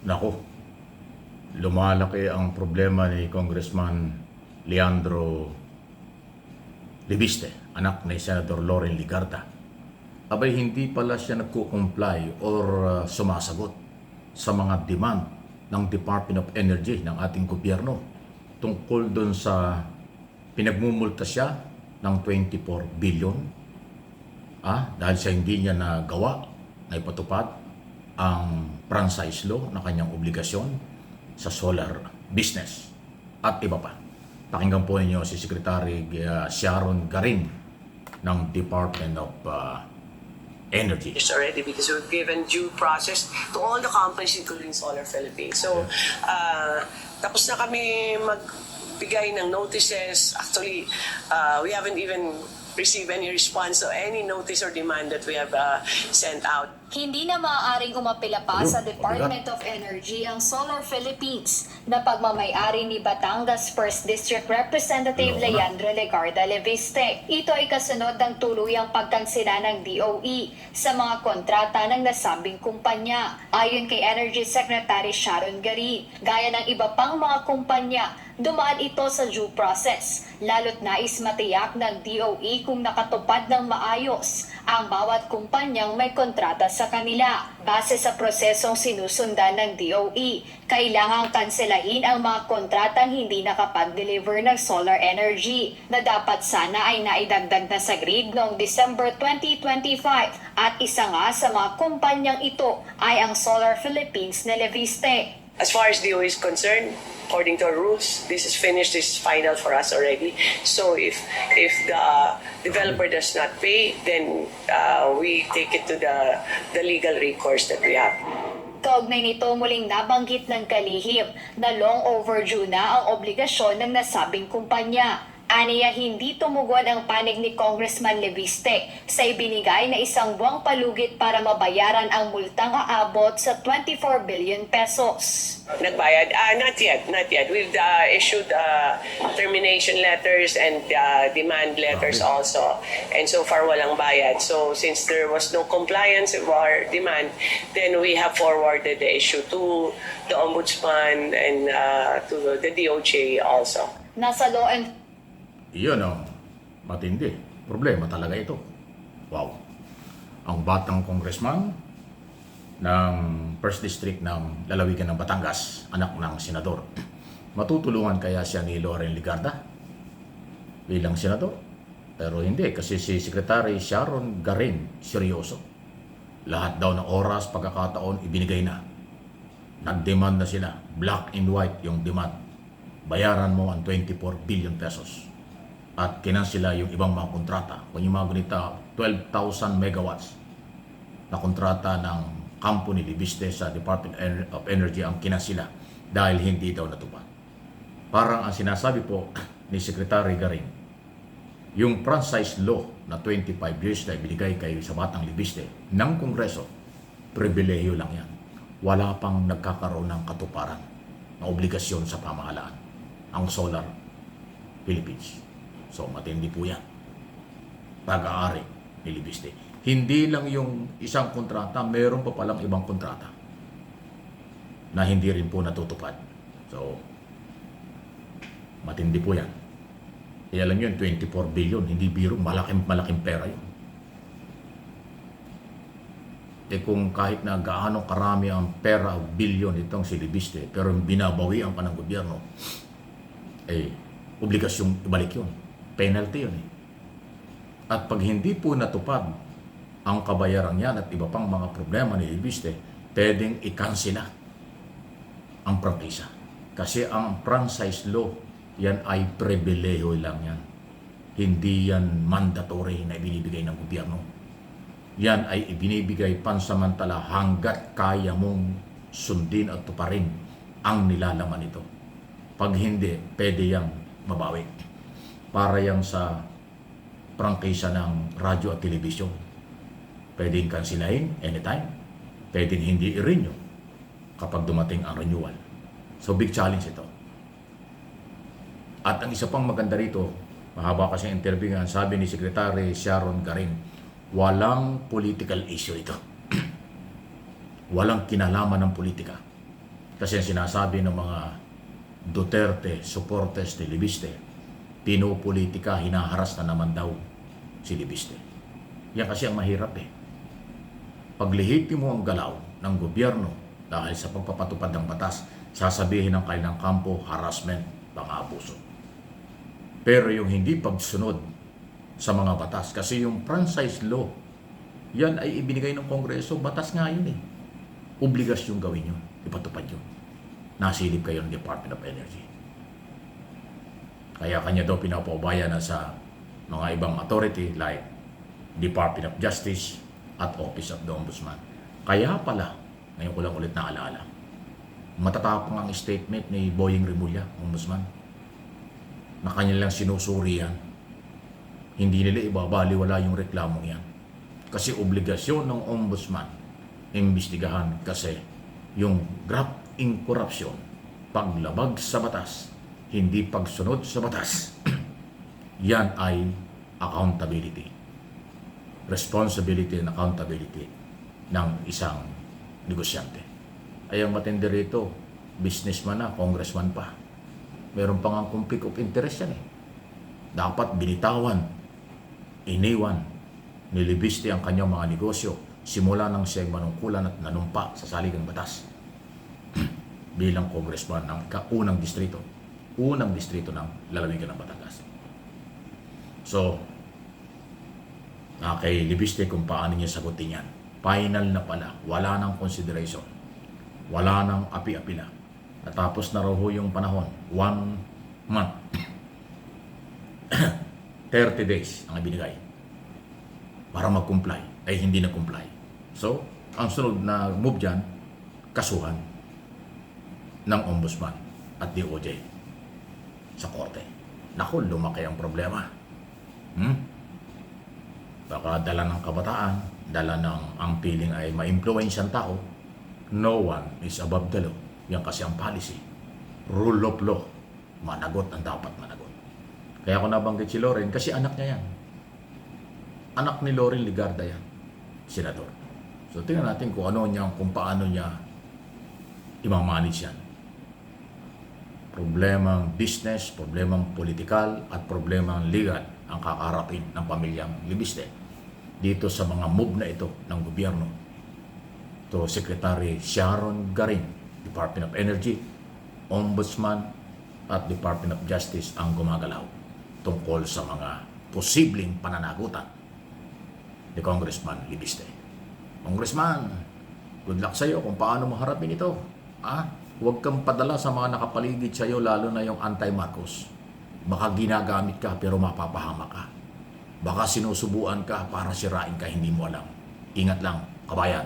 Nako, lumalaki ang problema ni Congressman Leandro Libiste, anak ni Senator Loren Ligarda. Abay, hindi pala siya nagko-comply or sumasagot sa mga demand ng Department of Energy ng ating gobyerno tungkol doon sa pinagmumulta siya ng 24 billion dahil sa hindi niya nagawa na ipatupad ang franchise law na kanyang obligasyon sa solar business at iba pa. Pakinggan po ninyo si Secretary Sharon Garin ng Department of Energy. Already because we've given due process to all the companies including Solar Philippines. So, tapos na kami magbigay ng notices. Actually, we haven't even received any response to any notice or demand that we have sent out. Hindi na maaaring umapila pa sa Department of Energy ang Solar Philippines na pagmamayari ni Batangas 1st District Representative Leandro Legarda Leviste. Ito ay kasunod ng tuluyang pagkansela ng DOE sa mga kontrata ng nasabing kumpanya. Ayon kay Energy Secretary Sharon Garin, gaya ng iba pang mga kumpanya, dumaan ito sa due process, lalo't nais matiyak ng DOE kung nakatupad ng maayos ang bawat kumpanyang may kontrata sa kanila. Base sa prosesong sinusundan ng DOE, kailangang kanselahin ang mga kontratang hindi nakapag-deliver ng solar energy na dapat sana ay naidagdag na sa grid noong December 2025 at isa nga sa mga kumpanyang ito ay ang Solar Philippines na Leviste. As far as DOE is concerned, according to our rules, this is finished, this is final for us already. So if the developer does not pay, then we take it to the legal recourse that we have. Kaugnay nito, muling nabanggit ng kalihim na long overdue na ang obligasyon ng nasabing kumpanya. Aniya hindi tumugon ang panig ni Congressman Leviste sa ibinigay na isang buwang palugit para mabayaran ang multang aabot sa 24 billion pesos. Nagbayad? Not yet, not yet. We've issued termination letters and demand letters also. And so far, walang bayad. So since there was no compliance with our demand, then we have forwarded the issue to the Ombudsman and to the DOJ also. Nasa law and Iyon matindi. Problema talaga ito. Wow. Ang batang congressman ng 1st District ng lalawigan ng Batangas, anak ng senador. Matutulungan kaya siya ni Loren Ligarda bilang senador? Pero hindi, kasi si Secretary Sharon Garin, seryoso. Lahat daw ng oras, pagkakataon, ibinigay na. Nag-demand na sila. Black and white yung demand. Bayaran mo ang 24 billion pesos. At kinansila yung ibang mga kontrata. Kung yung mga ganito, 12,000 megawatts na kontrata ng kampo ni Libiste sa Department of Energy ang kinansila dahil hindi daw natupad. Parang ang sinasabi po ni Secretary Garin, yung franchise law na 25 years na ibinigay kay sa batang Libiste ng Kongreso, pribilehiyo lang yan. Wala pang nagkakaroon ng katuparan na obligasyon sa pamahalaan ang Solar Philippines. So, matindi po yan. Pag-aari ni Libiste. Hindi lang yung isang kontrata, meron pa palang ibang kontrata na hindi rin po natutupad. So, matindi po yan. Kaya lang yun, 24 billion, hindi biro, malaking pera yun. Kung kahit na gaano karami ang pera, billion itong si Libiste, pero binabawian pa ng gobyerno, obligasyong ibalik yun. Penalty yun . At pag hindi po natupad ang kabayaran yan at iba pang mga problema ni Libiste, pwedeng i-cancela ang prangkisa. Kasi ang franchise law, yan ay pribilehiyo lang yan. Hindi yan mandatory na ibinibigay ng gobyerno. Yan ay ibinibigay pansamantala hanggat kaya mong sundin at tuparin ang nilalaman nito. Pag hindi, pwede yang mabawi. Para yang sa prangkisa ng radyo at telebisyon. Pwedeng kansilahin anytime. Pwedeng hindi i-renew kapag dumating ang renewal. So big challenge ito. At ang isa pang maganda rito, mahaba kasi interview nga, sabi ni Secretary Sharon Garin, walang political issue ito. Walang kinalaman ng politika Kasi ang sinasabi ng mga Duterte supporters ni Libiste, pinopolitika, hinaharas na naman daw si Libiste. Yan kasi ang mahirap eh. Paglihiti mo ang galaw ng gobyerno dahil sa pagpapatupad ng batas, sasabihin ng kailang kampo, harassment, pang-abuso. Pero yung hindi pagsunod sa mga batas, kasi yung franchise law, yan ay ibinigay ng Kongreso, batas nga yun eh. Obligasyon gawin yun, ipatupad yun. Nasilip kayo ng Department of Energy. Kaya kanya daw pinapaubaya na sa mga ibang authority like Department of Justice at Office of the Ombudsman. Kaya pala, ngayon ko lang ulit naalala, matatapang ang statement ni Boying Rimulya, Ombudsman, na kanya lang sinusuri yan. Hindi nila ibabaliwala yung reklamong yan. Kasi obligasyon ng Ombudsman, imbestigahan kasi yung graft in corruption, paglabag sa batas, hindi pagsunod sa batas, yan ay accountability. Responsibility and accountability ng isang negosyante. Ay ang matindi rito, businessman na, congressman pa. Meron pa nga conflict of interest yan eh. Dapat binitawan, iniwan, nilibiste ang kanyang mga negosyo simula nang siyang manungkulan at nanumpa sa saligang batas bilang congressman ng unang distrito ng lalawigan ng Batangas. So, kay Libiste kung paano niya sagutin yan. Final na pala, wala nang consideration, wala nang api-api na. Natapos na raw ho yung panahon, 1 month, 30 days ang ibinigay para mag-comply, ay hindi na-comply. So, ang sunod na move dyan, kasuhan ng Ombudsman at DOJ sa korte. Naku, lumaki ang problema. Baka dala ng kabataan, dala ng ang feeling ay ma-influence ang tao. No one is above the law. Yan kasi ang policy. Rule of law. Managot ang dapat managot. Kaya ako nabanggit si Loren kasi anak niya yan. Anak ni Loren Ligarda yan. Senador. So tingnan natin kung paano niya imamanage yan. Problemang business, problemang politikal, at problemang legal ang kakaharapin ng pamilyang Libiste dito sa mga move na ito ng gobyerno. To Secretary Sharon Garin, Department of Energy, Ombudsman at Department of Justice ang gumagalaw tungkol sa mga posibleng pananagutan ni Congressman Libiste. Congressman, good luck sa iyo kung paano mo harapin ito. Huwag kang padala sa mga nakapaligid sa iyo, lalo na yung anti-Marcos. Baka ginagamit ka pero mapapahama ka. Baka sinusubuan ka para sirain ka, hindi mo alam. Ingat lang, kabayan.